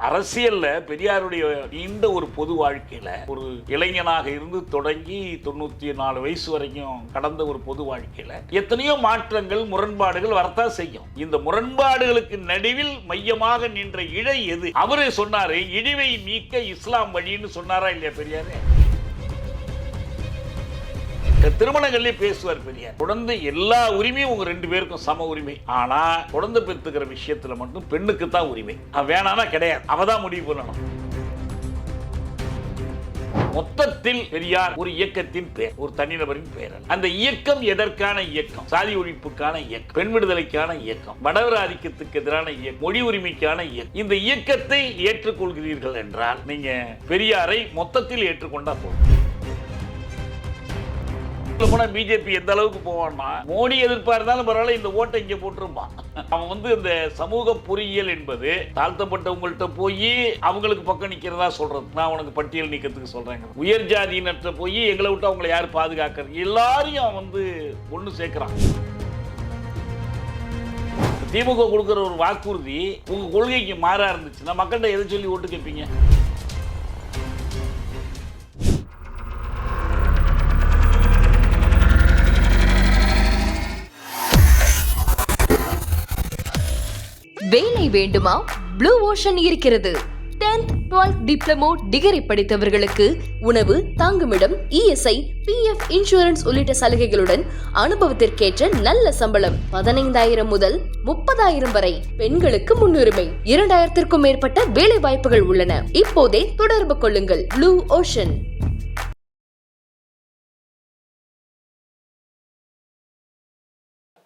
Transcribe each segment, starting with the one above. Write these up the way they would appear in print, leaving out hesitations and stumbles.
அரசியல்ல பெரியாருடைய நீண்ட ஒரு பொது வாழ்க்கையில ஒரு இளைஞனாக இருந்து தொடங்கி 94 வயசு வரைக்கும் கடந்த ஒரு பொது வாழ்க்கையில எத்தனையோ மாற்றங்கள் முரண்பாடுகள் வரத்தான் செய்யும். இந்த முரண்பாடுகளுக்கு நடுவில் மையமாக நின்ற இழை எது? அவரே சொன்னாரு, இழிவை நீக்க இஸ்லாம் வழின்னு சொன்னாரா இல்லையா பெரியாரு? திருமணங்கள்லயே பேசுவார் பெரியார். குழந்தை எல்லா உரிமையும் உங்க 2 பேருக்கும் சம உரிமை. ஆனா குழந்தை பெற்றுக்கிற விஷயத்துல மட்டும் பெண்ணுக்கு தான் உரிமை. வேணானா கிடையாது, அவதான் முடிவு பண்ணணும். மொத்தத்தில் பெரியார் ஒரு இயக்கத்தின் பெயர், ஒரு தனிநபரின் பெயர். அந்த இயக்கம் எதற்கான இயக்கம்? சாதி ஒழிப்புக்கான இயக்கம், பெண் விடுதலைக்கான இயக்கம், வடவர் ஆதிக்கத்துக்கு எதிரான இயக்கம், மொழி உரிமைக்கான இயக்கம். இந்த இயக்கத்தை ஏற்றுக்கொள்கிறீர்கள் என்றால் நீங்க பெரியாரை மொத்தத்தில் ஏற்றுக்கொண்டா போதும். பிஜேபி எந்த அளவுக்கு போவான்னா, மோடி எதிர்ப்பா இருந்தாலும் பரவாயில்ல, இந்த ஓட்டை இங்க போட்டுருப்பான். அவன் இந்த சமூக பொறியியல் என்பது தாழ்த்தப்பட்டவங்கள்ட்ட போய் அவங்களுக்கு பக்கம் நிக்கிறதா சொல்றது. நான் உனக்கு பட்டியல் நீக்கத்துக்கு சொல்றேன். உயர் ஜாதியினற்ற போய் எங்களை விட்டு அவங்களை யாரு பாதுகாக்கிறது? எல்லாரையும் அவன் ஒண்ணு சேர்க்கிறான். திமுக கொடுக்கிற ஒரு வாக்குறுதி உங்க கொள்கைக்கு மாறா இருந்துச்சுன்னா மக்கள்கிட்ட எதை சொல்லி ஓட்டு கேட்பீங்க? வேலை வேண்டுமா? ப்ளூ ஓஷன் இருக்கிறது. 10th 12th டிப்ளமோ டிகிரி படித்தவர்களுக்கு உணவு, தங்குமிடம், இஎஸ்ஐ, PF இன்சூரன்ஸ் உள்ளிட்ட சலுகைகளுடன் அனுபவத்திற்கேற்ற நல்ல சம்பளம் 15,000 முதல் 30,000 வரை. பெண்களுக்கு முன்னுரிமை. 2,000க்கும் மேற்பட்ட வேலை வாய்ப்புகள் உள்ளன. இப்போதே தொடர்பு கொள்ளுங்கள். Blue ocean.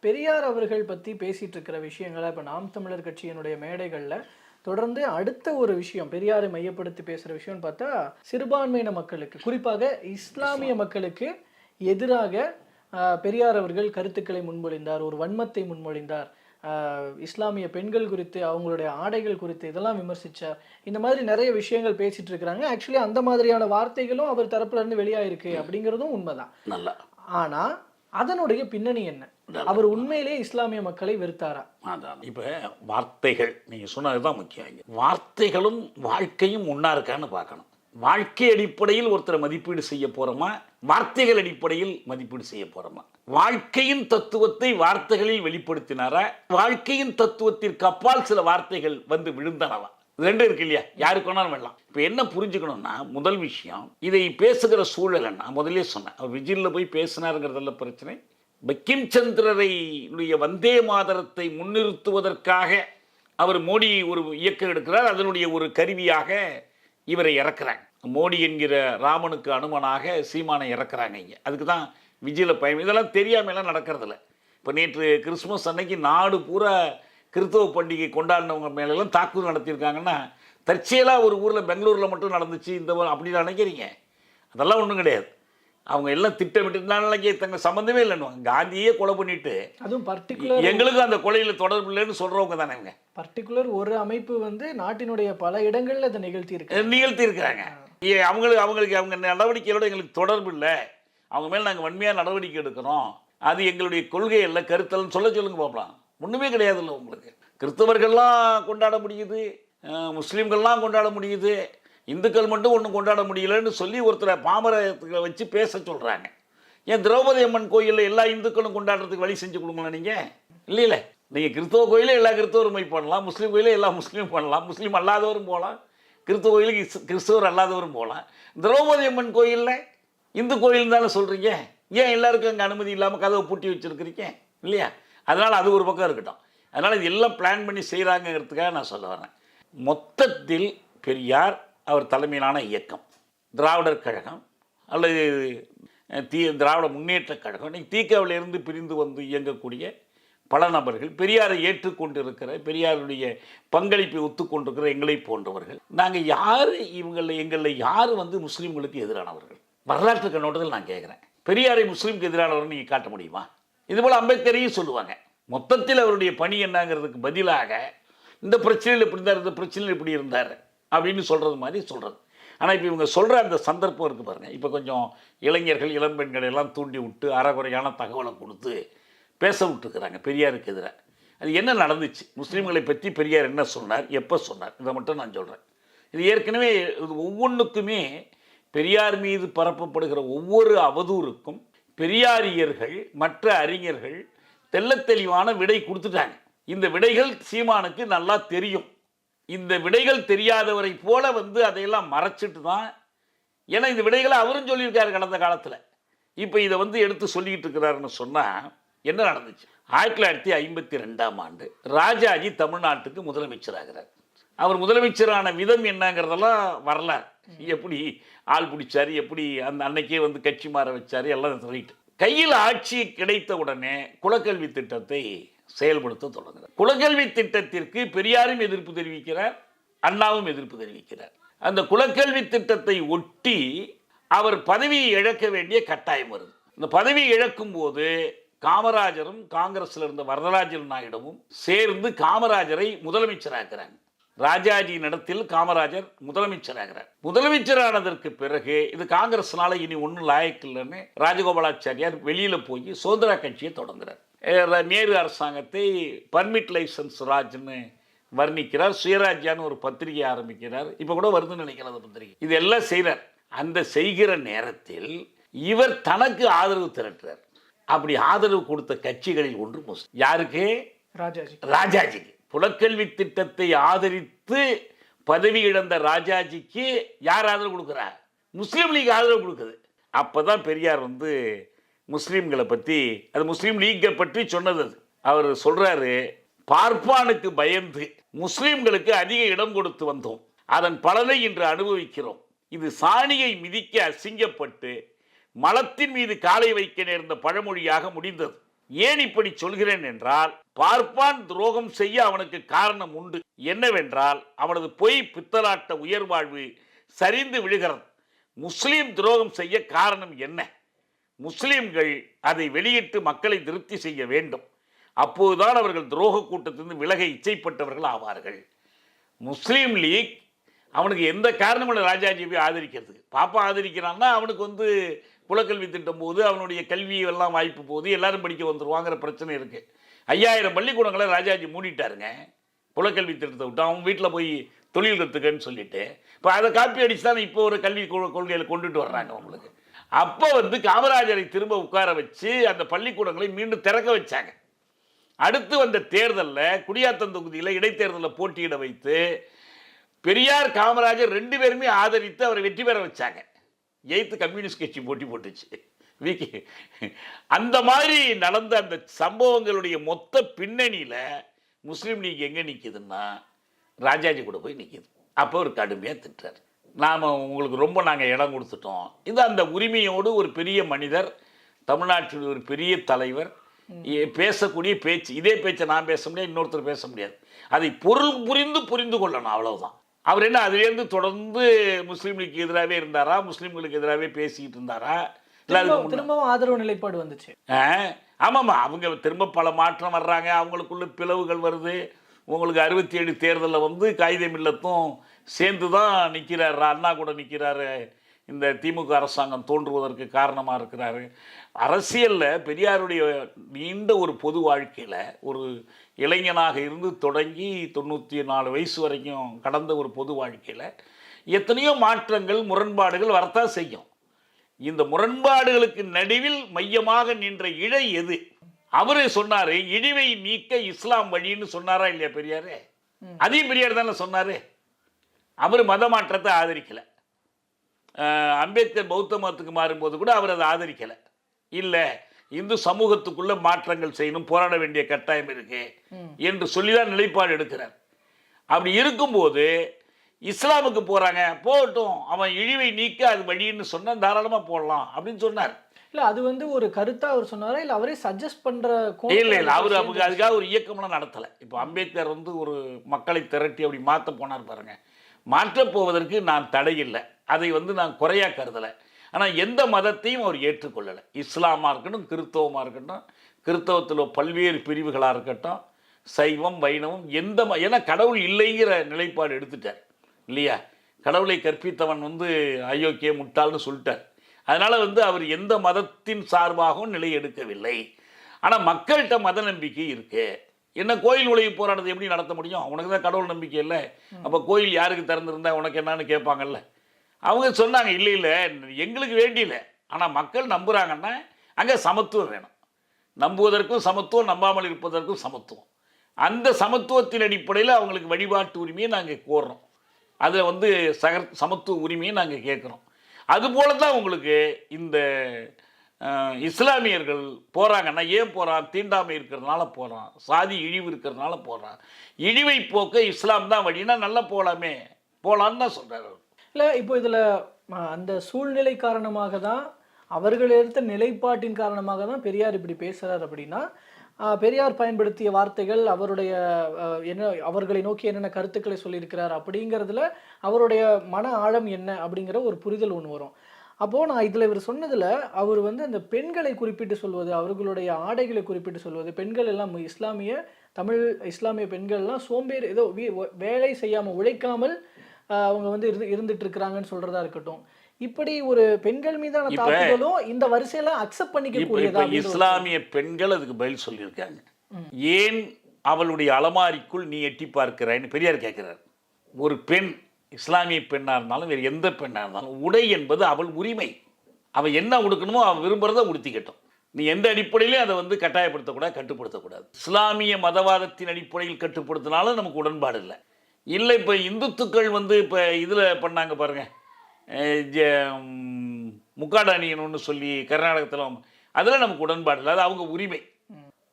பெரியார் அவர்கள் பற்றி பேசிகிட்டு இருக்கிற விஷயங்களை இப்போ நாம் தமிழர் கட்சியினுடைய மேடைகளில் தொடர்ந்து அடுத்த ஒரு விஷயம் பெரியாரை மையப்படுத்தி பேசுகிற விஷயம்னு பார்த்தா, சிறுபான்மையின மக்களுக்கு, குறிப்பாக இஸ்லாமிய மக்களுக்கு எதிராக பெரியார் அவர்கள் கருத்துக்களை முன்மொழிந்தார், ஒரு வன்மத்தை முன்மொழிந்தார். இஸ்லாமிய பெண்கள் குறித்து, அவங்களுடைய ஆடைகள் குறித்து இதெல்லாம் விமர்சித்தார். இந்த மாதிரி நிறைய விஷயங்கள் பேசிகிட்டு இருக்கிறாங்க. ஆக்சுவலி அந்த மாதிரியான வார்த்தைகளும் அவர் தரப்புலேருந்து வெளியாயிருக்கு அப்படிங்கிறதும் உண்மைதான். நல்லா. ஆனால் அதனுடைய பின்னணி என்ன? அவர் உண்மையிலேயே இஸ்லாமிய மக்களை வெறுத்தாரா? இப்ப வார்த்தைகள் நீங்க சொன்னதுதான் முக்கியம். வார்த்தைகளும் வாழ்க்கையும் ஒன்னா இருக்கான்னு பார்க்கணும். வாழ்க்கை அடிப்படையில் ஒருத்தரை மதிப்பீடு செய்ய போறோமா, வார்த்தைகள் அடிப்படையில் மதிப்பீடு செய்ய போறோமா? வாழ்க்கையின் தத்துவத்தை வார்த்தைகளில் வெளிப்படுத்தினாரா, வாழ்க்கையின் தத்துவத்திற்கு அப்பால் சில வார்த்தைகள் விழுந்தனவா? 2 இருக்கு இல்லையா? யாருக்கு வேணாலும் வரலாம். இப்போ என்ன புரிஞ்சுக்கணும்னா, முதல் விஷயம், இதை பேசுகிற சூழல் என்ன? முதலே சொன்னேன், அவர் விஜிலில் போய் பேசினாருங்கிறதல்ல பிரச்சனை. பக்கிம் சந்திரரை வந்தே மாதரத்தை முன்னிறுத்துவதற்காக அவர் மோடி ஒரு இயக்கம் எடுக்கிறார். அதனுடைய ஒரு கருவியாக இவரை இறக்குறாங்க. மோடி என்கிற ராமனுக்கு அனுமனாக சீமானை இறக்குறாங்க. இங்கே அதுக்கு தான் விஜயில் பயன். இதெல்லாம் தெரியாமலாம் நடக்கிறதில்ல. இப்போ நேற்று கிறிஸ்துமஸ் அன்னைக்கு நாடு பூரா கிறிஸ்தவ பண்டிகை கொண்டாடினவங்க மேலெல்லாம் தாக்குதல் நடத்தியிருக்காங்கன்னா, தற்செயலாக ஒரு ஊரில் பெங்களூரில் மட்டும் நடந்துச்சு இந்த அப்படி நினைக்கிறீங்க? அதெல்லாம் ஒன்றும் கிடையாது. அவங்க எல்லாம் திட்டமிட்டு நாளைக்கு தங்க சம்மந்தமே இல்லைன்னு காந்தியே கொலை பண்ணிட்டு, அதுவும் பர்டிகுலர் எங்களுக்கு அந்த கொலையில் தொடர்பு இல்லைன்னு சொல்கிறவங்க தானே. இவங்க பர்டிகுலர் ஒரு அமைப்பு நாட்டினுடைய பல இடங்களில் அதை நிகழ்த்தி இருக்கிறாங்க. அவங்களுக்கு அவங்க நடவடிக்கையோட எங்களுக்கு தொடர்பு இல்லை, அவங்க மேலே நாங்கள் வன்மையாக நடவடிக்கை எடுக்கிறோம், அது எங்களுடைய கொள்கை இல்லை, கருத்தல்னு சொல்லுங்க பார்க்கலாம். ஒன்றுமே கிடையாது இல்லை. உங்களுக்கு கிறிஸ்தவர்கள்லாம் கொண்டாட முடியுது, முஸ்லீம்கள்லாம் கொண்டாட முடியுது, இந்துக்கள் மட்டும் ஒன்றும் கொண்டாட முடியலன்னு சொல்லி ஒருத்தரை பாமரத்தை வச்சு பேச சொல்கிறாங்க. ஏன் திரௌபதி அம்மன் கோயிலில் எல்லா இந்துக்களும் கொண்டாடுறதுக்கு வழி செஞ்சு கொடுங்களா? நீங்கள் இல்லையில, நீங்கள் கிறிஸ்தவ கோயிலே எல்லா கிறிஸ்தவருமே பண்ணலாம், முஸ்லீம் கோயிலே எல்லா முஸ்லீமும் பண்ணலாம், முஸ்லீம் அல்லாதவரும் போகலாம், கிறிஸ்தவ கோயிலுக்கு கிறிஸ்தவர் அல்லாதவரும் போகலாம். திரௌபதி அம்மன் கோயிலில் இந்து கோயில் தானே சொல்கிறீங்க, ஏன் எல்லாருக்கும் அங்கே அனுமதி இல்லாமல் கதவை பூட்டி வச்சுருக்கிறீங்க இல்லையா? அதனால் அது ஒரு பக்கம் இருக்கட்டும். அதனால் இது எல்லாம் பிளான் பண்ணி செய்கிறாங்கிறதுக்காக நான் சொல்ல வரேன். மொத்தத்தில் பெரியார் அவர் தலைமையிலான இயக்கம், திராவிடர் கழகம் அல்லது திராவிட முன்னேற்ற கழகம், இன்னைக்கு திகாவிலிருந்து பிரிந்து இயங்கக்கூடிய பல நபர்கள், பெரியாரை ஏற்றுக்கொண்டு இருக்கிற, பெரியாருடைய பங்களிப்பை ஒத்துக்கொண்டிருக்கிற எங்களை போன்றவர்கள், நாங்கள் யார் எங்களில் யார் முஸ்லீம்களுக்கு எதிரானவர்கள்? வரலாற்று கண்ணோட்டத்தில் நான் கேட்குறேன், பெரியாரை முஸ்லீமுக்கு எதிரானவர்கள் நீங்கள் காட்ட முடியுமா? இதுபோல் அம்பேத்கரையும் சொல்லுவாங்க. மொத்தத்தில் அவருடைய பணி என்னங்கிறதுக்கு பதிலாக இந்த பிரச்சனையில் இப்படி இருந்தார், இந்த பிரச்சனையில் இப்படி இருந்தார் அப்படின்னு சொல்கிறது மாதிரி சொல்கிறது. ஆனால் இப்போ இவங்க சொல்கிற அந்த சந்தர்ப்பம் இருக்குது பாருங்கள். இப்போ கொஞ்சம் இளைஞர்கள் இளம்பெண்களை எல்லாம் தூண்டி விட்டு அறகுறையான தகவலை கொடுத்து பேச விட்டுருக்குறாங்க பெரியாருக்கு எதிராக. அது என்ன நடந்துச்சு, முஸ்லீம்களை பற்றி பெரியார் என்ன சொன்னார், எப்போ சொன்னார், இதை மட்டும் நான் சொல்கிறேன். இது ஏற்கனவே இது ஒவ்வொன்றுக்குமே பெரியார் மீது பரப்பப்படுகிற ஒவ்வொரு அவதூறுக்கும் பெரியாரியர்கள் மற்ற அறிஞர்கள் தெள்ளத் தெளிவான விடை கொடுத்துட்டாங்க. இந்த விடைகள் சீமானுக்கு நல்லா தெரியும். இந்த விடைகள் தெரியாதவரை போல அதையெல்லாம் மறைச்சிட்டு தான், ஏன்னா இந்த விடைகளை அவரும் சொல்லியிருக்காரு கடந்த காலத்தில். இப்போ இதை எடுத்து சொல்லிக்கிட்டு இருக்கிறாருன்னு சொன்னால் என்ன நடந்துச்சு? 1952ஆம் ஆண்டு ராஜாஜி தமிழ்நாட்டுக்கு முதலமைச்சராகிறார். அவர் முதலமைச்சரான விதம் என்னங்கிறதெல்லாம் வரலாறு. எப்படி ஆள் பிடிச்சாரு, எப்படி அந்த அன்னைக்கே கட்சி மாற வச்சாரு, எல்லாம் ரைட்டு. கையில் ஆட்சி கிடைத்த உடனே குலக்கல்வி திட்டத்தை செயல்படுத்த தொடங்குகிறார். குலக்கல்வி திட்டத்திற்கு பெரியாரும் எதிர்ப்பு தெரிவிக்கிறார், அண்ணாவும் எதிர்ப்பு தெரிவிக்கிறார். அந்த குலக்கல்வி திட்டத்தை ஒட்டி அவர் பதவியை இழக்க வேண்டிய கட்டாயம் வருது. இந்த பதவியை இழக்கும் போது காமராஜரும் காங்கிரஸில் இருந்த வரதராஜன் நாயுடுவும் சேர்ந்து காமராஜரை முதலமைச்சராகிறாங்க. ராஜாஜியின் இடத்தில் காமராஜர் முதலமைச்சராகிறார். முதலமைச்சரானதற்கு பிறகு இது காங்கிரஸ்னால இனி ஒன்றும் லாயக்கில்லைன்னு ராஜகோபாலாச்சாரியார் வெளியில் போய் சுதந்திரா கட்சியை தொடங்குறார். நேரு அரசாங்கத்தை பர்மிட் லைசன்ஸ் ராஜ்னு வர்ணிக்கிறார். சுயராஜ்யான்னு ஒரு பத்திரிகை ஆரம்பிக்கிறார். இப்போ கூட வருதுன்னு நினைக்கிறேன் அந்த பத்திரிகை. இதெல்லாம் செய்கிறார். அந்த செய்கிற நேரத்தில் இவர் தனக்கு ஆதரவு திரட்டுறார். அப்படி ஆதரவு கொடுத்த கட்சிகளில் ஒன்று முஸ்லிம். யாருக்கு? ராஜாஜிக்கு. புலக்கல்வி திட்டத்தை ஆதரித்து பதவி இழந்த ராஜாஜிக்கு யார் ஆதரவு கொடுக்குறார்? முஸ்லீம் லீக் ஆதரவு கொடுக்குது. அப்போதான் பெரியார் முஸ்லீம்களை பற்றி, அது முஸ்லீம் லீக்கை பற்றி சொன்னது. அவர் சொல்றாரு, பார்ப்பானுக்கு பயந்து முஸ்லீம்களுக்கு அதிக இடம் கொடுத்து வந்தோம், அதன் பலனை இன்று அனுபவிக்கிறோம். இது சாணியை மிதிக்க அசிங்கப்பட்டு மலத்தின் மீது காலை வைக்க நேர்ந்த பழமொழியாக முடிந்தது. ஏன் இப்படி சொல்கிறேன் என்றால், பார்ப்பான் துரோகம் செய்ய அவனுக்கு காரணம் உண்டு. என்னவென்றால், அவனது பொய் பித்தலாட்ட உயர்வாழ்வு சரிந்து விழுகிறது. முஸ்லீம் துரோகம் செய்ய காரணம் என்ன? முஸ்லீம்கள் அதை வெளியிட்டு மக்களை திருப்தி செய்ய வேண்டும். அப்போதுதான் அவர்கள் துரோக கூட்டத்திலிருந்து விலக இச்சைப்பட்டவர்கள் ஆவார்கள். முஸ்லீம் லீக் அவனுக்கு எந்த காரணமும் ராஜாஜியை ஆதரிக்கிறதுக்கு. பாப்பா ஆதரிக்கிறான்னா அவனுக்கு குலக்கல்வி திட்டம் போது, அவனுடைய கல்வி எல்லாம் வாய்ப்பு போது எல்லாரும் படிக்க வந்துருவாங்கிற பிரச்சனை இருக்குது. 5000 பள்ளிக்கூடங்களை ராஜாஜி மூடிட்டாருங்க குலக்கல்வி திட்டத்தை விட்டு. அவன் வீட்டில் போய் தொழில் கற்றுக்கன்னு சொல்லிட்டு இப்போ அதை காப்பி அடிச்சு தான் இப்போ ஒரு கல்வி கொள்கையில் கொண்டுட்டு வர்றாங்க அவங்களுக்கு. அப்போ காமராஜரை திரும்ப உட்கார வச்சு அந்த பள்ளிக்கூடங்களை மீண்டும் திறக்க வச்சாங்க. அடுத்து வந்த தேர்தலில் குடியாத்தம் தொகுதியில் இடைத்தேர்தலில் போட்டியிட வைத்து பெரியார் காமராஜர் 2 பேருமே ஆதரித்து அவரை வெற்றி பெற வச்சாங்க. எய்த்து கம்யூனிஸ்ட் கட்சி போட்டி போட்டுச்சு. அந்த மாதிரி நடந்த அந்த சம்பவங்களுடைய மொத்த பின்னணியில் முஸ்லீம் லீக் எங்கே நிற்கிதுன்னா ராஜாஜி கூட போய் நிற்கிது. அப்போ ஒரு கடுமையாக திட்டுறார், நாம் உங்களுக்கு ரொம்ப நாங்கள் இடம் கொடுத்துட்டோம். இது அந்த உரிமையோடு ஒரு பெரிய மனிதர், தமிழ்நாட்டில் ஒரு பெரிய தலைவர் பேசக்கூடிய பேச்சு. இதே பேச்சை நான் பேச முடியாது, இன்னொருத்தர் பேச முடியாது. அதை புரிந்து கொள்ளணும், அவ்வளவுதான். அவர் என்ன அதிலேருந்து தொடர்ந்து முஸ்லீம் லீக்கு எதிராகவே இருந்தாரா, முஸ்லீம்களுக்கு எதிராகவே பேசிக்கிட்டு இருந்தாரா? திரும்பவும் ஆதரவு நிலைப்பாடு வந்துச்சு. ஆமாம்மா, அவங்க திரும்ப பல மாற்றம் வர்றாங்க, அவங்களுக்குள்ள பிளவுகள் வருது. உங்களுக்கு 67 தேர்தலில் காயிதே மில்லத்தும் சேர்ந்து தான் நிற்கிறார், அண்ணா கூட நிற்கிறாரு. இந்த திமுக அரசாங்கம் தோன்றுவதற்கு காரணமாக இருக்கிறாரு. அரசியலில் பெரியாருடைய நீண்ட ஒரு பொது வாழ்க்கையில் ஒரு இளைஞனாக இருந்து தொடங்கி 94 வயசு வரைக்கும் கடந்த ஒரு பொது வாழ்க்கையில் எத்தனையோ மாற்றங்கள், முரண்பாடுகள் வரத்தான் செய்யும். இந்த முரண்பாடுகளுக்கு நடுவில் மையமாக நின்ற இழை எது? அவரே சொன்னார், இழிவை நீக்க இஸ்லாம் வழின்னு சொன்னாரா இல்லையா பெரியாரு? அதையும் பெரியார் தானே சொன்னார். அவர் மத மாற்றத்தை ஆதரிக்கலை. அம்பேத்கர் பௌத்த மதத்துக்கு மாறும்போது கூட அவர் அதை ஆதரிக்கலை. இல்லை, இந்து சமூகத்துக்குள்ள மாற்றங்கள் செய்யணும், போராட வேண்டிய கட்டாயம் இருக்கு என்று சொல்லிதான் நிலைப்பாடு எடுக்கிறார். அப்படி இருக்கும்போது இஸ்லாமுக்கு போறாங்க, போகட்டும், அவன் இழிவை நீக்க அது வழின்னு சொன்னா தாராளமா போடலாம் அப்படின்னு சொன்னார். இல்ல அது ஒரு கருத்தா அவர் சொன்னாரா, இல்ல அவரே சஜஸ்ட் பண்ற? இல்ல இல்ல, அவரு அதுக்காக ஒரு இயக்கம்லாம் நடத்தலை. இப்போ அம்பேத்கர் ஒரு மக்களை திரட்டி அப்படி மாற்ற போனார் பாருங்க. மாற்றப் போவதற்கு நான் தடை இல்லை, அதை நான் குறையா கருதலை. ஆனால் எந்த மதத்தையும் அவர் ஏற்றுக்கொள்ளலை. இஸ்லாமாக இருக்கட்டும், கிறிஸ்தவமாக இருக்கட்டும், கிறிஸ்தவத்தில் பல்வேறு பிரிவுகளாக இருக்கட்டும், சைவம் வைணவம், ஏன்னா கடவுள் இல்லைங்கிற நிலைப்பாடு எடுத்துட்டார் இல்லையா? கடவுளை கற்பித்தவன் அயோக்கிய முட்டாள்னு சொல்லிட்டார். அதனால் அவர் எந்த மதத்தின் சார்பாகவும் நிலை எடுக்கவில்லை. ஆனால் மக்கள்கிட்ட மத நம்பிக்கை இருக்கு. என்ன கோயில் நுழைவு போராட்டத்தை எப்படி நடத்த முடியும்? உனக்கு தான் கடவுள் நம்பிக்கை இல்லை, அப்போ கோயில் யாருக்கு திறந்துருந்தா உனக்கு என்னன்னு கேட்பாங்கல்ல. அவங்க சொன்னாங்க, இல்லை இல்லை எங்களுக்கு வேண்டியில்ல, ஆனால் மக்கள் நம்புகிறாங்கன்னா அங்கே சமத்துவம் வேணும். நம்புவதற்கும் சமத்துவம், நம்பாமல் இருப்பதற்கும் சமத்துவம். அந்த சமத்துவத்தின் அடிப்படையில் அவங்களுக்கு வழிபாட்டு உரிமையை நாங்கள் கோர்றோம். அதில் சமத்துவ உரிமையை நாங்கள் கேட்குறோம். அதுபோல தான் உங்களுக்கு இந்த இஸ்லாமியர்கள் போகிறாங்கன்னா ஏன் போகிறான்? தீண்டாமை இருக்கிறதுனால போகிறான், சாதி இழிவு இருக்கிறதுனால போகிறான். இழிவை போக்க இஸ்லாம் தான் வழின்னா நல்லா போகலான்னு தான் சொல்கிறார். இல்லை, இப்போ இதில் அந்த சூழ்நிலை காரணமாக தான், அவர்கள் எடுத்த நிலைப்பாட்டின் காரணமாக தான் பெரியார் இப்படி பேசுகிறார். அப்படின்னா பெரியார் பயன்படுத்திய வார்த்தைகள், அவருடைய அவர்களை நோக்கி என்னென்ன கருத்துக்களை சொல்லியிருக்கிறார் அப்படிங்கிறதுல அவருடைய மன ஆழம் என்ன அப்படிங்கிற ஒரு புரிதல் ஒன்று வரும். அப்போது நான் இதில் இவர் சொன்னதில் அவர் வந்து அந்த பெண்களை குறிப்பிட்டு சொல்வது, அவர்களுடைய ஆடைகளை குறிப்பிட்டு சொல்வது, பெண்கள் எல்லாம் இஸ்லாமிய பெண்கள்லாம் சோம்பேறி, ஏதோ வேலை செய்யாமல் உழைக்காமல் அவங்க வந்து இருந்துட்டு இருக்கிறாங்கன்னு சொல்றதா இருக்கட்டும். இப்படி ஒரு பெண்கள் மீதான தாக்குதலும் இந்த வரிசையெல்லாம் அக்செப்ட் பண்ணிக்க கூடியதா? இஸ்லாமிய பெண்கள் அதுக்கு பதில் சொல்லியிருக்காங்க. ஏன் அவளுடைய அலமாரிக்குள் நீ எட்டி பார்க்கிறாய்ன்னு பெரியார் கேட்கிறார். ஒரு பெண், இஸ்லாமிய பெண்ணாக இருந்தாலும் வேறு எந்த பெண்ணாக இருந்தாலும், உடை என்பது அவள் உரிமை. அவள் என்ன உடுக்கணுமோ அவள் விரும்புகிறத உடுத்திக்கட்டும். நீ எந்த அடிப்படையிலையும் அதை வந்து கட்டாயப்படுத்தக்கூடாது, கட்டுப்படுத்தக்கூடாது. இஸ்லாமிய மதவாதத்தின் அடிப்படையில் கட்டுப்படுத்தினாலும் நமக்கு உடன்பாடு இல்லை. இல்லை, இப்போ இந்துத்துக்கள் வந்து இப்போ இதில் பண்ணாங்க பாருங்கள், முக்காடானியன் ஒன்று சொல்லி கர்நாடகத்தில், அதில் நமக்கு உடன்பாடு இல்லை, அது அவங்க உரிமை.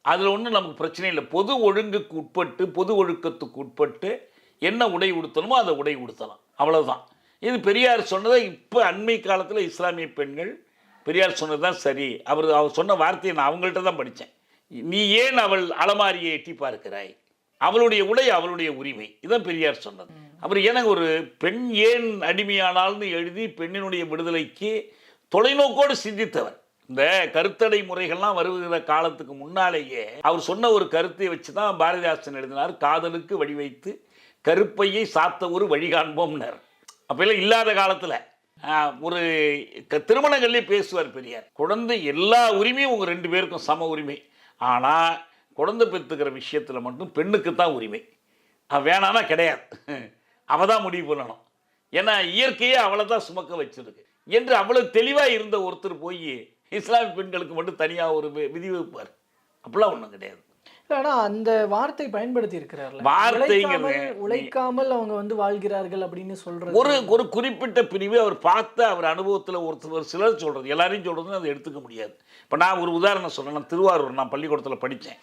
அதில் ஒன்றும் நமக்கு பிரச்சனை இல்லை. பொது ஒழுங்குக்கு உட்பட்டு, பொது ஒழுக்கத்துக்கு உட்பட்டு என்ன உடை உடுத்தணுமோ அதை உடை உடுத்தலாம், அவ்வளோதான். இது பெரியார் சொன்னதை இப்போ அண்மை காலத்தில் இஸ்லாமிய பெண்கள் பெரியார் சொன்னது தான் சரி. அவர் சொன்ன வார்த்தையை நான் அவங்கள்ட்ட தான் படித்தேன். நீ ஏன் அவள் அலமாரியை எட்டி பார்க்கிறாய், அவளுடைய உடை அவளுடைய உரிமை, இதுதான் பெரியார் சொன்னது. அவர் எனக்கு ஒரு பெண் ஏன் அடிமையானால்னு எழுதி பெண்ணினுடைய விடுதலைக்கு தொலைநோக்கோடு சிந்தித்தவர். இந்த கருத்தடை முறைகள்லாம் வருகிற காலத்துக்கு முன்னாலேயே அவர் சொன்ன ஒரு கருத்தை வச்சு தான் பாரதிதாசன் எழுதினார், காதலுக்கு வழிவைத்து கருப்பையை சாத்த ஒரு வழிகாண்போம்னர். அப்பெல்லாம் இல்லாத காலத்தில் ஒரு திருமணங்கள்லேயே பேசுவார் பெரியார். குழந்தை எல்லா உரிமையும் உங்கள் 2 பேருக்கும் சம உரிமை, ஆனால் குழந்தை பெற்றுக்கிற விஷயத்தில் மட்டும் பெண்ணுக்கு தான் உரிமை, வேணான்னா கிடையாது, அவள் தான் முடிவு பண்ணணும். ஏன்னா இயற்கையே அவளை தான் சுமக்க வச்சிருக்கு என்று அவ்வளவு தெளிவாக இருந்த ஒருத்தர் போய் இஸ்லாமிய பெண்களுக்கு மட்டும் தனியாக ஒரு விதி வைப்பார். அப்படிலாம் ஒன்றும் கிடையாது. ஆனால் அந்த வார்த்தை பயன்படுத்தி இருக்கிறார்கள், உழைக்காமல் அவங்க வந்து வாழ்கிறார்கள் அப்படின்னு சொல்றது. ஒரு குறிப்பிட்ட பிரிவு அவர் பார்த்த அவர் அனுபவத்தில் ஒரு சிலர் சொல்கிறது, எல்லாரையும் சொல்கிறதுன்னு அதை எடுத்துக்க முடியாது. இப்போ நான் ஒரு உதாரணம் சொல்கிறேன். நான் திருவாரூர், நான் பள்ளிக்கூடத்தில் படித்தேன்.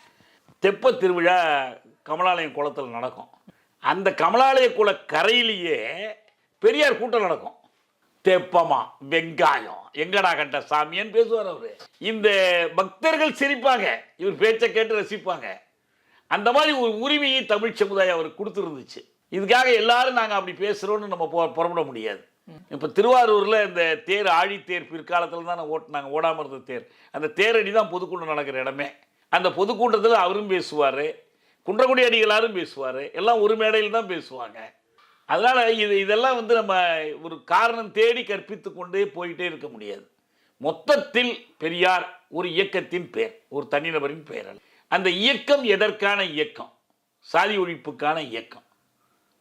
தெப்ப திருவிழா கமலாலயம் குளத்தில் நடக்கும். அந்த கமலாலய குள கரையிலேயே பெரியார் கூட்டம் நடக்கும். தெப்பமா வெங்காயம் எங்கடா கண்ட சாமியான்னு பேசுவார் அவர். இந்த பக்தர்கள் சிரிப்பாங்க, இவர் பேச்சை கேட்டு ரசிப்பாங்க. அந்த மாதிரி ஒரு உரிமையை தமிழ் சமுதாயம் அவருக்கு கொடுத்துருந்துச்சு. இதுக்காக எல்லாரும் நாங்கள் அப்படி பேசுகிறோன்னு நம்ம புறப்பட முடியாது. இப்போ திருவாரூரில் இந்த தேர், ஆழித்தேர் பிற்காலத்தில் தான் ஓட்டினாங்க, ஓடாமல் இருந்த தேர். அந்த தேரடி தான் பொதுக்கூட்டம் நடக்கிற இடமே. அந்த பொதுக்கூட்டத்தில் அவரும் பேசுவார், குன்றக்குடி அடிகளாரும் பேசுவார், எல்லாம் ஒரு மேடையில் தான் பேசுவாங்க. அதனால் இதெல்லாம் வந்து நம்ம ஒரு காரணம் தேடி கற்பித்து கொண்டே போயிட்டே இருக்க முடியாது. மொத்தத்தில் பெரியார் ஒரு இயக்கத்தின் பெயர், ஒரு தனிநபரின் பெயர் அல்ல. அந்த இயக்கம் எதற்கான இயக்கம்? சாதி ஒழிப்புக்கான இயக்கம்,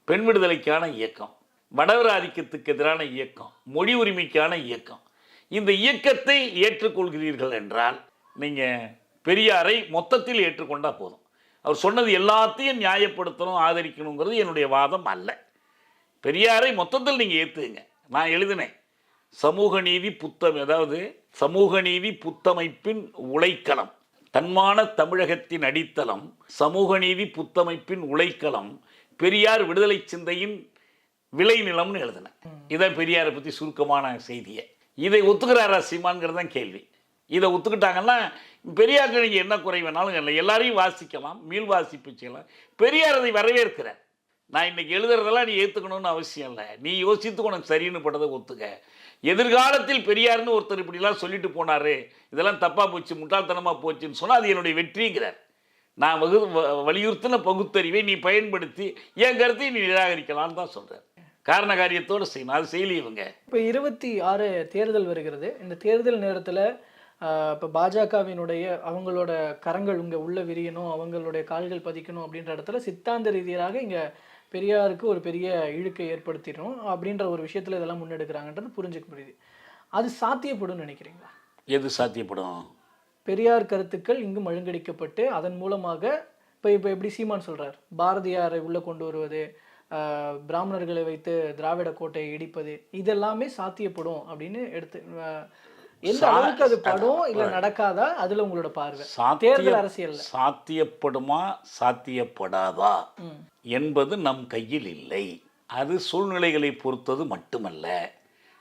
பெண் விடுதலைக்கான இயக்கம், வடவர் ஆதிக்கத்துக்கு எதிரான இயக்கம், மொழி உரிமைக்கான இயக்கம். இந்த இயக்கத்தை ஏற்றுக்கொள்கிறீர்கள் என்றால் நீங்கள் பெரியாரை மொத்தத்தில் ஏற்றுக்கொண்டால் போதும். அவர் சொன்னது எல்லாத்தையும் நியாயப்படுத்தணும், ஆதரிக்கணுங்கிறது என்னுடைய வாதம் அல்ல. பெரியாரை மொத்தத்தில் நீங்கள் ஏற்றுங்க. நான் எழுதினேன், சமூக நீதி அதாவது சமூக நீதி புத்தமைப்பின் உழைக்களம், தன்மான தமிழகத்தின் அடித்தளம், சமூக நீதி புத்தமைப்பின் உழைக்களம், பெரியார் விடுதலை சிந்தையின் விளைநிலம்னு எழுதினேன். இதான் பெரியாரை பற்றி சுருக்கமான செய்தியை. இதை ஒத்துக்கிறாரா சீமான்கிறது தான் கேள்வி. இதை ஒத்துக்கிட்டாங்கன்னா பெரியாருக்கு நீங்கள் என்ன குறை வேணாலும் இல்லை, எல்லாரையும் வாசிக்கலாம், மீள் வாசிப்பு செய்யலாம். பெரியார் அதை வரவேற்கிறார். நான் இன்றைக்கி எழுதுறதெல்லாம் நீ ஏற்றுக்கணும்னு அவசியம் இல்லை, நீ யோசித்து உனக்கு சரின்னு பட்டதை ஒத்துக்க. எதிர்காலத்தில் பெரியார்னு ஒருத்தர் இப்படிலாம் சொல்லிட்டு போனார், இதெல்லாம் தப்பாக போச்சு, முட்டாள்தனமாக போச்சுன்னு சொன்னால் அது என்னுடைய வெற்றிங்கிறார். நான் வலியுறுத்தின பகுத்தறிவை நீ பயன்படுத்தி என் கருத்தையும் நீ நிராகரிக்கலான்னு தான் சொல்கிறார். காரண காரியத்தோடு செய்யணும், அது செய்யலையவங்க. இப்போ 26 தேர்தல் வருகிறது. இந்த தேர்தல் நேரத்தில் இப்போ பாஜகவினுடைய அவங்களோட கரங்கள் இங்கே உள்ள விரியணும், அவங்களுடைய கால்கள் பதிக்கணும் அப்படின்ற இடத்துல சித்தாந்த ரீதியாக இங்கே பெரியாருக்கு ஒரு பெரிய இழுக்கை ஏற்படுத்திடணும் அப்படின்ற ஒரு விஷயத்தில் இதெல்லாம் முன்னெடுக்கிறாங்கன்றது புரிஞ்சுக்க முடியுது. அது சாத்தியப்படும் நினைக்கிறீங்களா? எது சாத்தியப்படும்? பெரியார் கருத்துக்கள் இங்கு மழுங்கடிக்கப்பட்டு அதன் மூலமாக இப்போ எப்படி சீமான் சொல்றார், பாரதியாரை உள்ள கொண்டு வருவது, பிராமணர்களை வைத்து திராவிட கோட்டையை இடிப்பது, இதெல்லாமே சாத்தியப்படும் அப்படின்னு எடுத்து எந்த அளவுக்கு அது படும் இல்லை நடக்காதா? அதுல உங்களோட பார்வை தேர்தல் அரசியல் சாத்தியப்படுமா சாத்தியப்படாதா என்பது நம் கையில் இல்லை. அது சூழ்நிலைகளை பொறுத்தது மட்டுமல்ல,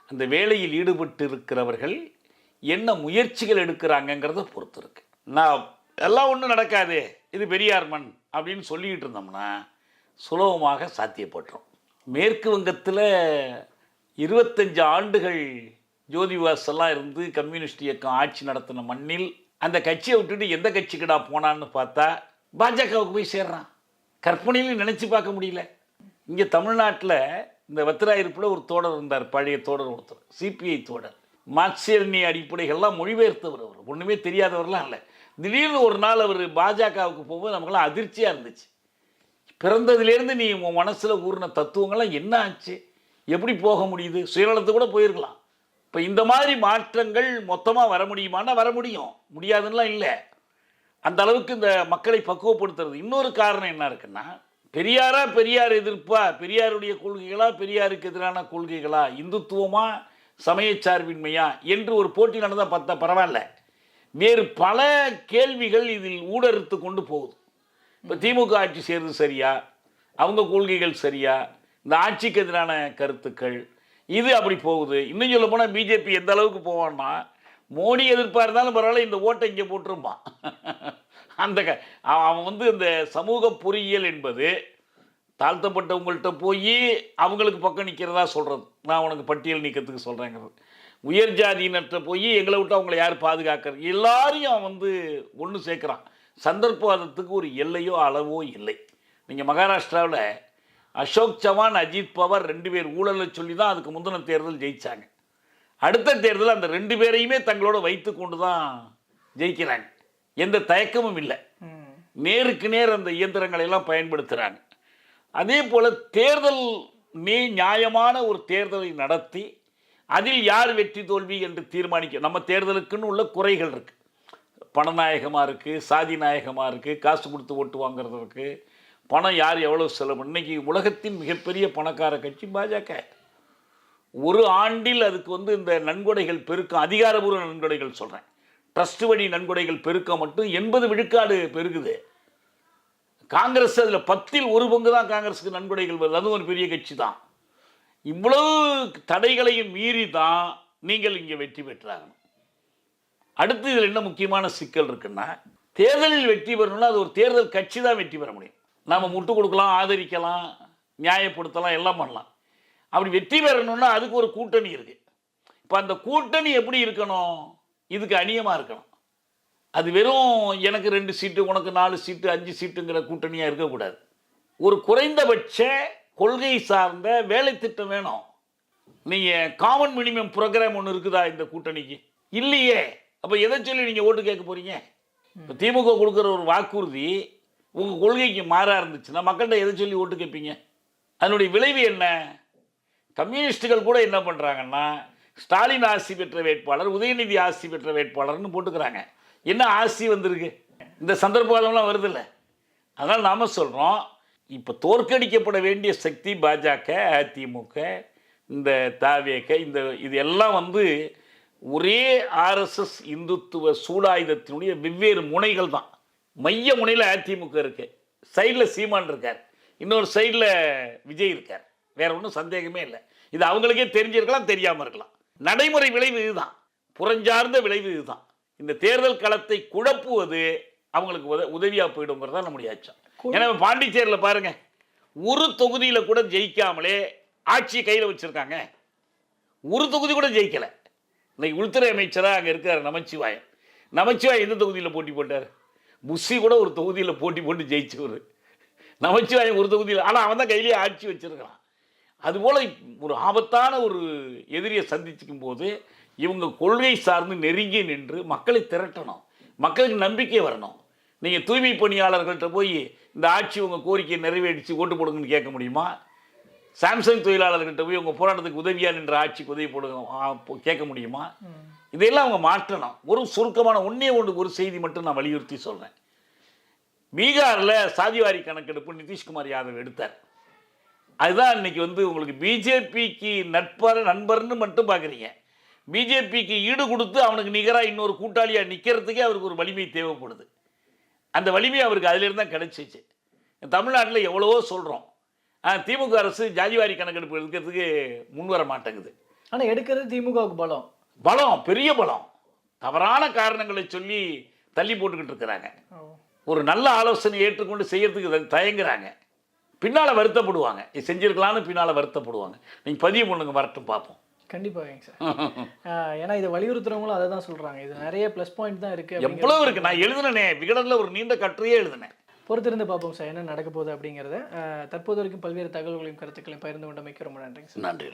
அந்த வேலையில் ஈடுபட்டு இருக்கிறவர்கள் என்ன முயற்சிகள் எடுக்கிறாங்கங்கிறத பொறுத்து இருக்கு. நான் எல்லாம் ஒன்றும் நடக்காது, இது பெரியார் மண் அப்படின்னு சொல்லிக்கிட்டு இருந்தோம்னா சுலபமாக சாத்தியப்பட்டுரும். மேற்கு வங்கத்தில் 25 ஆண்டுகள் ஜோதிவாசெல்லாம் இருந்து கம்யூனிஸ்ட் இயக்கம் ஆட்சி நடத்தின மண்ணில் அந்த கட்சியை விட்டுட்டு எந்த கட்சிக்குடா போனான்னு பார்த்தா பாஜகவுக்கு போய் சேர்றான். கற்பனையிலும் நினச்சி பார்க்க முடியல. இங்கே தமிழ்நாட்டில் இந்த வத்திராயிருப்பில் ஒரு தோழர் இருந்தார், பழைய தோழர் ஒருத்தர், சிபிஐ தோழர், மார்க்சிய அடிப்படைகள்லாம் மொழிபெயர்த்தவர். அவர் ஒன்றுமே தெரியாதவர்லாம் இல்லை. திடீர்னு ஒரு நாள் அவர் பாஜகவுக்கு போகும்போது நமக்கெல்லாம் அதிர்ச்சியாக இருந்துச்சு. பிறந்ததுலேருந்து நீ உன் மனசில் ஊறின தத்துவங்கள்லாம் என்ன ஆச்சு, எப்படி போக முடியுது? சுயநலத்து கூட போயிருக்கலாம். இப்போ இந்த மாதிரி மாற்றங்கள் மொத்தமாக வர முடியுமானா வர முடியும், முடியாதுன்னெலாம் இல்லை. அந்த அளவுக்கு இந்த மக்களை பக்குவப்படுத்துறது. இன்னொரு காரணம் என்ன இருக்குன்னா, பெரியார் எதிர்ப்பா, பெரியாருடைய கொள்கைகளா, பெரியாருக்கு எதிரான கொள்கைகளா, இந்துத்துவமா, சமயச்சார்பின்மையா என்று ஒரு போட்டி நடந்தால் பார்த்தா பரவாயில்ல. வேறு பல கேள்விகள் இதில் ஊடறுத்து கொண்டு போகுது. இப்போ திமுக ஆட்சி செய்கிறது சரியா, அவங்க கொள்கைகள் சரியா, இந்த ஆட்சிக்கு எதிரான கருத்துக்கள், இது அப்படி போகுது. இன்னும் சொல்ல போனால் பிஜேபி எந்த அளவுக்கு போவான்னா, மோடி எதிர்ப்பாக இருந்தாலும் பரவாயில்ல, இந்த ஓட்டை இங்கே போட்டுருப்பான். அந்த அவன் இந்த சமூக பொறியியல் என்பது தாழ்த்தப்பட்டவங்கள்ட்ட போய் அவங்களுக்கு பக்கம் நிற்கிறதா சொல்கிறது. நான் உனக்கு பட்டியல் நீக்கத்துக்கு சொல்கிறேங்கிறது. உயர் ஜாதியினற்ற போய் எங்களை விட்டு அவங்கள யார் பாதுகாக்கிறது? எல்லாரையும் அவன் ஒன்று சேர்க்குறான். சந்தர்ப்பவாதத்துக்கு ஒரு எல்லையோ அளவோ இல்லை. நீங்கள் மகாராஷ்டிராவில் அசோக் சவான், அஜித் பவார் 2 பேர் ஊழலை சொல்லி தான் அதுக்கு முந்தின தேர்தல் ஜெயித்தாங்க. அடுத்த தேர்தல் அந்த 2 பேரையுமே தங்களோட வைத்து கொண்டு தான் ஜெயிக்கிறாங்க. எந்த தயக்கமும் இல்லை. நேருக்கு நேர் அந்த இயந்திரங்களை எல்லாம் பயன்படுத்துகிறாங்க. அதே போல் தேர்தல் நியாயமான ஒரு தேர்தலை நடத்தி அதில் யார் வெற்றி தோல்வி என்று தீர்மானிக்க. நம்ம தேர்தலுக்குன்னு உள்ள குறைகள் இருக்குது. பணநாயகமாக இருக்குது, சாதி நாயகமாக இருக்குது, காசு கொடுத்து ஓட்டு வாங்கிறது இருக்குது, பணம் யார் எவ்வளோ செலவு. இன்றைக்கி உலகத்தின் மிகப்பெரிய பணக்கார கட்சி பாஜக. ஒரு ஆண்டில் அதுக்கு இந்த நன்கொடைகள் பெருக்கம், அதிகாரபூர்வ நன்கொடைகள் சொல்கிறேன், ட்ரஸ்ட் வழி நன்கொடைகள் பெருக்கம் மட்டும் 80 விழுக்காடு பெருகுது. காங்கிரஸ் அதில் 10ல் 1 பங்கு தான் காங்கிரஸுக்கு நன்கொடைகள் வருது. அதுவும் ஒரு பெரிய கட்சி தான். இவ்வளவு தடைகளையும் மீறி தான் நீங்கள் இங்கே வெற்றி பெற்றாகணும். அடுத்து இதில் என்ன முக்கியமான சிக்கல் இருக்குன்னா, தேர்தலில் வெற்றி பெறணும்னா அது ஒரு தேர்தல் கட்சி தான் வெற்றி பெற முடியும். நாம் முட்டு கொடுக்கலாம், ஆதரிக்கலாம், நியாயப்படுத்தலாம், எல்லாம் பண்ணலாம். அப்படி வெற்றி பெறணும்னா அதுக்கு ஒரு கூட்டணி இருக்குது. இப்போ அந்த கூட்டணி எப்படி இருக்கணும்? இதுக்கு அநியமாக இருக்கணும். அது வெறும் எனக்கு 2 சீட்டு, உனக்கு 4 சீட்டு, 5 சீட்டுங்கிற கூட்டணியாக இருக்கக்கூடாது. ஒரு குறைந்தபட்ச கொள்கை சார்ந்த வேலை திட்டம் வேணும். நீங்கள் காமன் மினிமம் ப்ரோக்ராம் ஒன்று இருக்குதா இந்த கூட்டணிக்கு? இல்லையே. அப்போ எதை சொல்லி நீங்கள் ஓட்டு கேட்க போகிறீங்க? இப்போ திமுக கொடுக்குற ஒரு வாக்குறுதி உங்கள் கொள்கைக்கு மாறாக இருந்துச்சுன்னா மக்கள்கிட்ட எதை சொல்லி ஓட்டு கேட்பீங்க? அதனுடைய விளைவு என்ன? கம்யூனிஸ்டுகள் கூட என்ன பண்ணுறாங்கன்னா, ஸ்டாலின் ஆசி பெற்ற வேட்பாளர், உதயநிதி ஆசி பெற்ற வேட்பாளர்னு போட்டுக்கிறாங்க. என்ன ஆசி வந்திருக்கு? இந்த சந்தர்ப்பவாதம்லாம் வருதில்ல. அதனால் நாம் சொல்கிறோம், இப்போ தோற்கடிக்கப்பட வேண்டிய சக்தி பாஜக, அதிமுக, இந்த தாவேக, இது எல்லாம் ஒரே ஆர்எஸ்எஸ் இந்துத்துவ சூடாயுதத்தினுடைய வெவ்வேறு முனைகள் தான். மைய முனையில் அதிமுக இருக்கு, சைடில் சீமான் இருக்கார், இன்னொரு சைடில் விஜய் இருக்கார். வேற ஒன்றும் சந்தேகமே இல்லை. இது அவங்களுக்கே தெரிஞ்சிருக்கலாம், தெரியாமல் இருக்கலாம். நடைமுறை விளைவு இதுதான், புறஞ்சார்ந்த விளைவு இதுதான். இந்த தேர்தல் களத்தை குழப்புவது அவங்களுக்கு உதவியாக போயிடுங்கிறதா நம்முடைய அச்சம். ஏன்னா பாண்டிச்சேரியில் பாருங்க, ஒரு தொகுதியில் கூட ஜெயிக்காமலே ஆட்சியை கையில் வச்சிருக்காங்க. ஒரு தொகுதி கூட ஜெயிக்கலை. இன்னைக்கு உள்துறை அமைச்சராக அங்கே இருக்கார் நமச்சிவாயம். நமச்சிவாயம் எந்த தொகுதியில் போட்டி போட்டார்? புஷி கூட ஒரு தொகுதியில் போட்டி போட்டு ஜெயிச்சவர். நமச்சிவாயம் ஒரு தொகுதியில், ஆனால் அவன் தான் கையிலேயே ஆட்சி வச்சிருக்கான். அதுபோல் ஒரு ஆபத்தான ஒரு எதிரியை சந்திச்சுக்கும் போது இவங்க கொள்கை சார்ந்து நெருங்கி நின்று மக்களை திரட்டணும், மக்களுக்கு நம்பிக்கை வரணும். நீங்கள் தூய்மை பணியாளர்கள்ட்ட போய் இந்த ஆட்சி உங்கள் கோரிக்கையை நிறைவேற்றி ஓட்டு போடுங்கன்னு கேட்க முடியுமா? சாம்சங் தொழிலாளர்கிட்ட போய் உங்கள் போராட்டத்துக்கு உதவியாக நின்ற ஆட்சிக்கு உதவி போடுங்க கேட்க முடியுமா? இதையெல்லாம் அவங்க மாற்றணும். ஒரு சுருக்கமான ஒரு செய்தி மட்டும் நான் வலியுறுத்தி சொல்கிறேன். பீகாரில் சாதிவாரி கணக்கெடுப்பு நிதிஷ்குமார் யாதவ் எடுத்தார். அதுதான் இன்னைக்கு உங்களுக்கு பிஜேபிக்கு நண்பர்னு மட்டும் பார்க்குறீங்க. பிஜேபிக்கு ஈடு கொடுத்து அவனுக்கு நிகராக இன்னொரு கூட்டாளியாக நிற்கிறதுக்கே அவருக்கு ஒரு வலிமை தேவைப்படுது. அந்த வலிமை அவருக்கு அதிலிருந்து தான் கிடைச்சிச்சு. தமிழ்நாட்டில் எவ்வளவோ சொல்கிறோம், திமுக அரசு ஜாதிவாரி கணக்கெடுப்பு எடுக்கிறதுக்கு முன்வர மாட்டேங்குது. ஆனால் எடுக்கிறது திமுகவுக்கு பெரிய பலம். தவறான காரணங்களை சொல்லி தள்ளி போட்டுக்கிட்டு இருக்கிறாங்க. ஒரு நல்ல ஆலோசனை ஏற்றுக்கொண்டு செய்யறதுக்கு தயங்குறாங்க. பின்னால் வருத்தப்படுவாங்க, செஞ்சிருக்கலான்னு பின்னால் வருத்தப்படுவாங்க. நீங்கள் பதிவு பண்ணுங்க, வரட்டும் பார்ப்போம். கண்டிப்பாக சார். ஏன்னா இதை வலியுறுத்துறவங்களும் அதை தான் சொல்கிறாங்க. இது நிறைய ப்ளஸ் பாயிண்ட் தான் இருக்குது. எவ்வளோ இருக்குது. நான் எழுதுனேனே, விகடனில் ஒரு நீண்ட கட்டுரையே எழுதினேன். பொறுத்திருந்து பார்ப்போம் சார் என்ன நடக்க போகுது அப்படிங்கிறத. தற்போது வரைக்கும் பல்வேறு தகவல்களையும் கருத்துக்களையும் பகிர்ந்து கொண்டமைக்கு ரொம்ப நன்றிங்க சார். நன்றி.